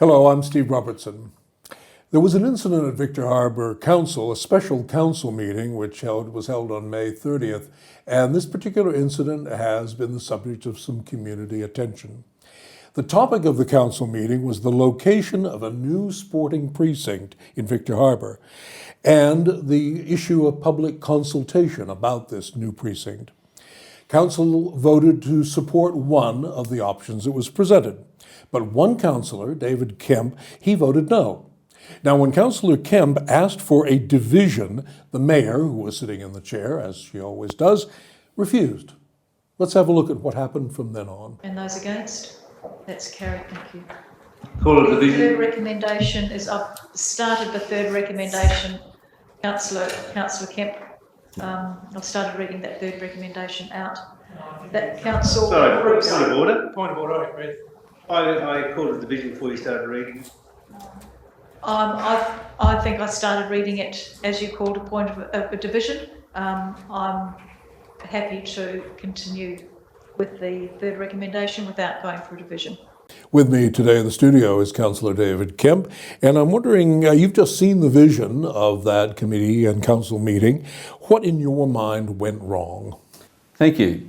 Hello, I'm Steve Robertson. There was an incident at Victor Harbor Council, a special council meeting, which was held on May 30th, and this particular incident has been the subject of some community attention. The topic of the council meeting was the location of a new sporting precinct in Victor Harbor and the issue of public consultation about this new precinct. Council voted to support one of the options that was presented. But one councillor, David Kemp, he voted no. Now, when Councillor Kemp asked for a division, the mayor, who was sitting in the chair, as she always does, refused. Let's have a look at what happened from then on. And those against? That's carried, thank you. Call a division. The third recommendation is, I've started the third recommendation, Councillor Kemp. I've started reading that third recommendation out. That council... Sorry, point of order. Point of order, I called a division before you started reading. I think I started reading it as you called a point of a division. I'm happy to continue with the third recommendation without going for a division. With me today in the studio is Councillor David Kemp, and I'm wondering, you've just seen the vision of that committee and council meeting. What in your mind went wrong? Thank you.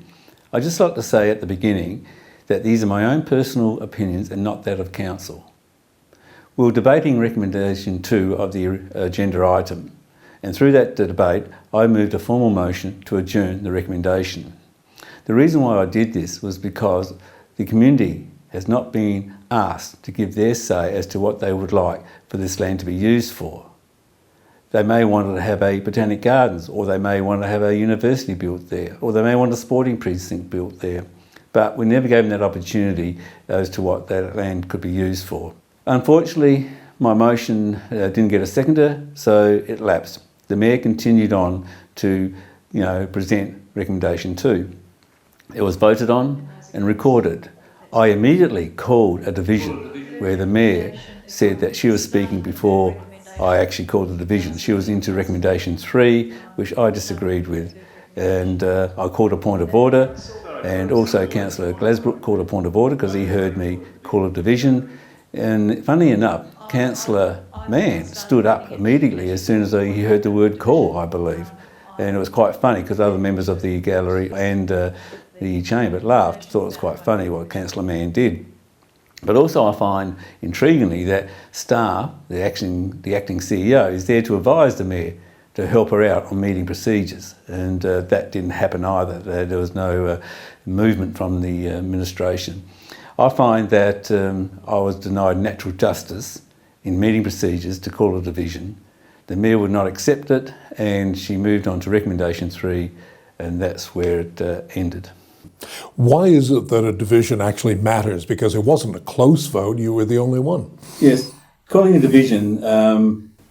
I'd just like to say at the beginning that these are my own personal opinions and not that of council. We were debating recommendation 2 of the agenda item, and through that debate I moved a formal motion to adjourn the recommendation. The reason why I did this was because the community has not been asked to give their say as to what they would like for this land to be used for. They may want to have a botanic gardens, or they may want to have a university built there, or they may want a sporting precinct built there. But we never gave them that opportunity as to what that land could be used for. Unfortunately, my motion didn't get a seconder, so it lapsed. The Mayor continued on to present recommendation 2. It was voted on and recorded. I immediately called a division where the Mayor said that she was speaking before I actually called the division. She was into recommendation 3, which I disagreed with, and I called a point of order. And also Councillor Glasbrook called a point of order because he heard me call a division. And funnily enough, Councillor Mann stood up immediately as soon as he heard the word call, I believe. And it was quite funny because other members of the gallery and the chamber laughed, thought it was quite funny what Councillor Mann did. But also I find intriguingly that Starr, the acting CEO, is there to advise the Mayor to help her out on meeting procedures, and that didn't happen either. There was no movement from the administration. I find that I was denied natural justice in meeting procedures to call a division. The Mayor would not accept it, and she moved on to recommendation 3, and that's where it ended. Why is it that a division actually matters? Because it wasn't a close vote, you were the only one. Yes, calling a division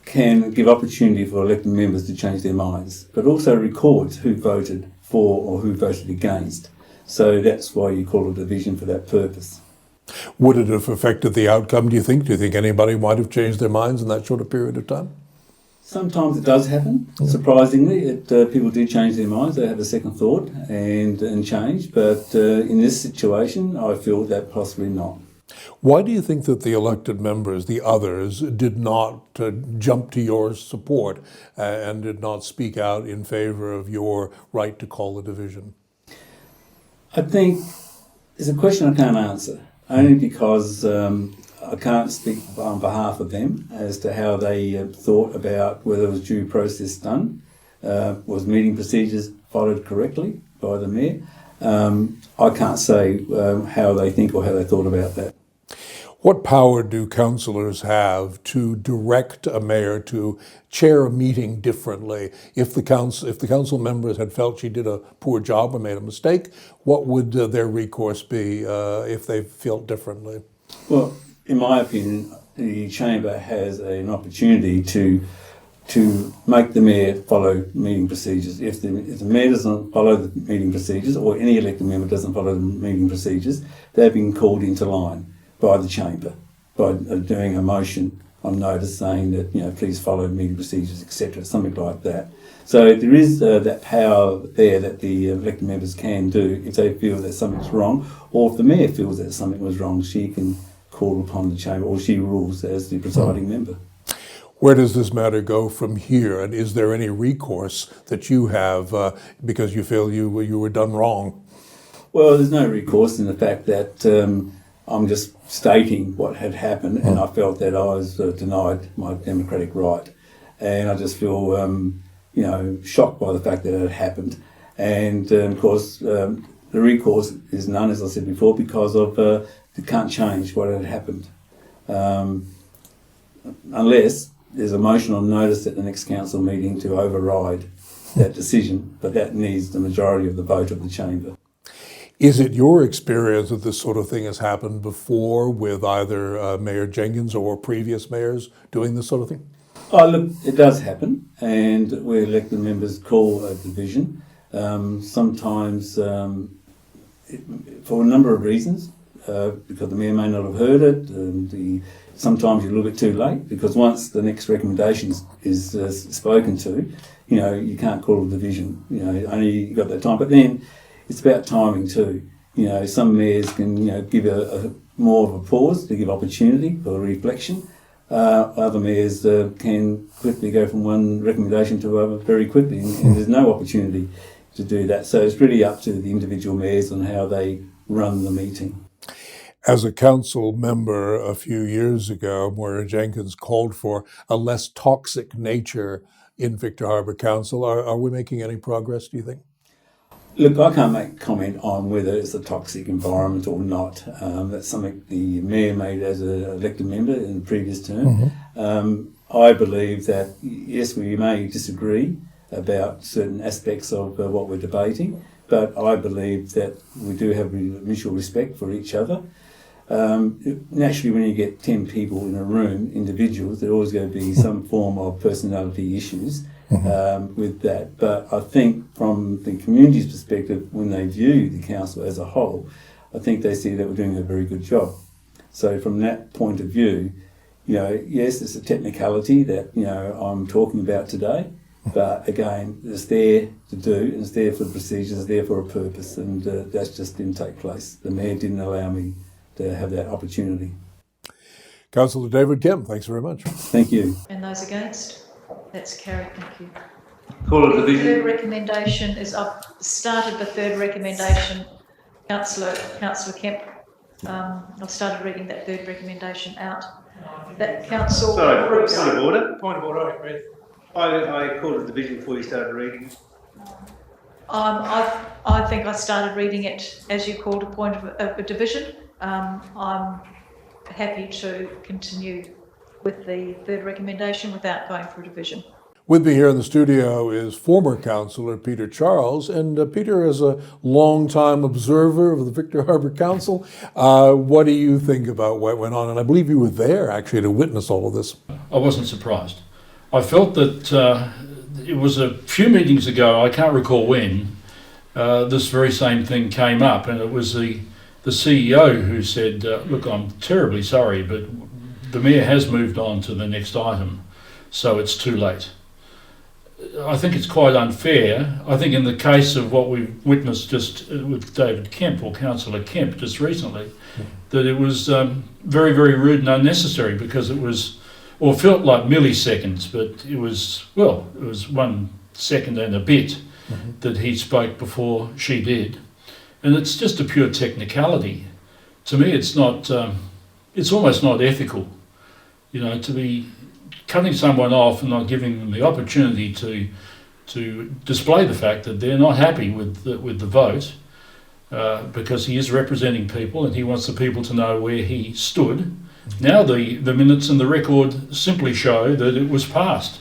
can give opportunity for elected members to change their minds, but also records who voted for or who voted against. So that's why you call a division for that purpose. Would it have affected the outcome, do you think? Do you think anybody might have changed their minds in that short a period of time? Sometimes it does happen. Surprisingly, people do change their minds. They have a second thought and change. But in this situation, I feel that possibly not. Why do you think that the elected members, the others, did not jump to your support and did not speak out in favour of your right to call a division? I think it's a question I can't answer, only because I can't speak on behalf of them as to how they thought about whether it was due process done, was meeting procedures followed correctly by the Mayor. I can't say how they think or how they thought about that. What power do councillors have to direct a mayor to chair a meeting differently? If the council members had felt she did a poor job or made a mistake, what would their recourse be if they felt differently? Well, in my opinion, the chamber has an opportunity to make the Mayor follow meeting procedures. If the Mayor doesn't follow the meeting procedures, or any elected member doesn't follow the meeting procedures, they've been called into line by the chamber, by doing a motion on notice saying that, please follow meeting procedures, etc., something like that. So there is that power there that the elected members can do if they feel that something's wrong, or if the Mayor feels that something was wrong, she can called upon the chamber, or she rules as the presiding member. Where does this matter go from here? And is there any recourse that you have because you feel you were done wrong? Well, there's no recourse in the fact that I'm just stating what had happened, and I felt that I was denied my democratic right. And I just feel, shocked by the fact that it had happened. And of course, the recourse is none, as I said before, because of they can't change what had happened. Unless there's a motion on notice at the next council meeting to override that decision, but that needs the majority of the vote of the chamber. Is it your experience that this sort of thing has happened before with either Mayor Jenkins or previous mayors doing this sort of thing? Oh, look, it does happen, and where elected members call a division, sometimes for a number of reasons, because the mayor may not have heard it, sometimes you're a little bit too late, because once the next recommendation is spoken to, you can't call a division, only you got that time. But then it's about timing too. Some mayors can, give a more of a pause to give opportunity for reflection. Other mayors can quickly go from one recommendation to another very quickly, and there's no opportunity to do that. So it's really up to the individual mayors on how they run the meeting. As a council member a few years ago, Moira Jenkins called for a less toxic nature in Victor Harbor Council. Are we making any progress, do you think? Look, I can't make comment on whether it's a toxic environment or not. That's something the mayor made as an elected member in the previous term. I believe that, yes, we may disagree about certain aspects of what we're debating, but I believe that we do have mutual respect for each other. Naturally, when you get 10 people in a room, individuals, there's always going to be some form of personality issues with that. But I think from the community's perspective, when they view the council as a whole, I think they see that we're doing a very good job. So from that point of view, yes, it's a technicality that, I'm talking about today, but again, it's there to do, and it's there for the procedures, it's there for a purpose, and that just didn't take place. The mayor didn't allow me to have that opportunity. Councillor David Kemp, thanks very much. Thank you. And those against? That's carried, thank you. Call a The division. third recommendation is, I've started the third recommendation, Councillor Kemp. I've started reading that third recommendation out. That council Sorry, approves. point of order. Point of order, I called a division before you started reading. I think I started reading it as you called a point of a division. I'm happy to continue with the third recommendation without going for a division. With me here in the studio is former councillor Peter Charles, and Peter is a long-time observer of the Victor Harbor Council. What do you think about what went on? And I believe you were there actually to witness all of this. I wasn't surprised. I felt that it was a few meetings ago, I can't recall when, this very same thing came up, and it was the CEO who said, look, I'm terribly sorry, but the mayor has moved on to the next item, so it's too late. I think it's quite unfair. I think in the case of what we've witnessed just with David Kemp, or Councillor Kemp just recently, that it was very, very rude and unnecessary, because it was, or felt like milliseconds, but it was 1 second and a bit that he spoke before she did. And it's just a pure technicality. To me, it's not, it's almost not ethical, to be cutting someone off and not giving them the opportunity to display the fact that they're not happy with the vote, because he is representing people and he wants the people to know where he stood. Now the minutes and the record simply show that it was passed,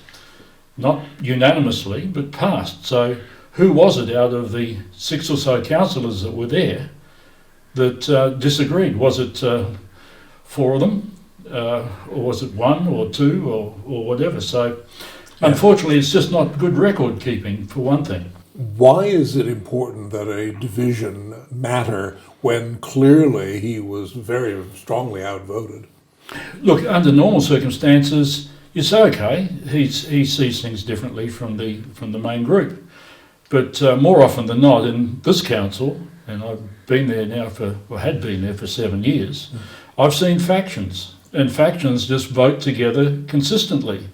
not unanimously, but passed. So who was it out of the 6 or so councillors that were there that disagreed? Was it 4 of them? Or was it 1 or 2 or whatever? So unfortunately, it's just not good record keeping, for one thing. Why is it important that a division matter when clearly he was very strongly outvoted? Look, under normal circumstances, you say, okay, he sees things differently from the main group. But more often than not, in this council, and I've been there now had been there for 7 years, I've seen factions, and factions just vote together consistently.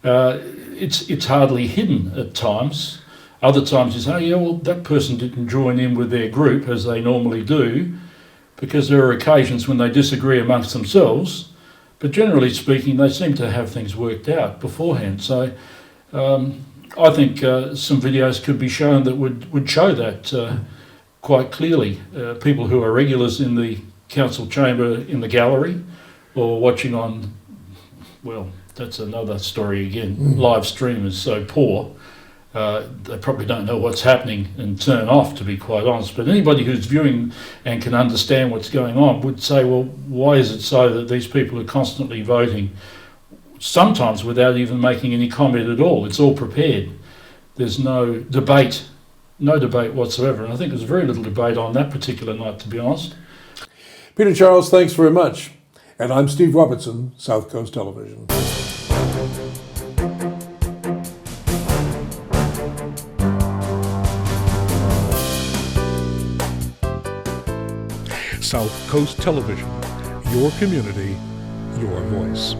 It's hardly hidden at times. Other times you say, oh, yeah, well, that person didn't join in with their group as they normally do, because there are occasions when they disagree amongst themselves, but generally speaking, they seem to have things worked out beforehand. So I think some videos could be shown that would show that quite clearly. People who are regulars in the council chamber in the gallery, or watching on, well, that's another story again. Live stream is so poor, they probably don't know what's happening and turn off, to be quite honest. But anybody who's viewing and can understand what's going on would say, well, why is it so that these people are constantly voting, sometimes without even making any comment at all? It's all prepared. There's no debate whatsoever. And I think there's very little debate on that particular night, to be honest. Peter Charles, thanks very much. And I'm Steve Robertson, South Coast Television. South Coast Television, your community, your voice.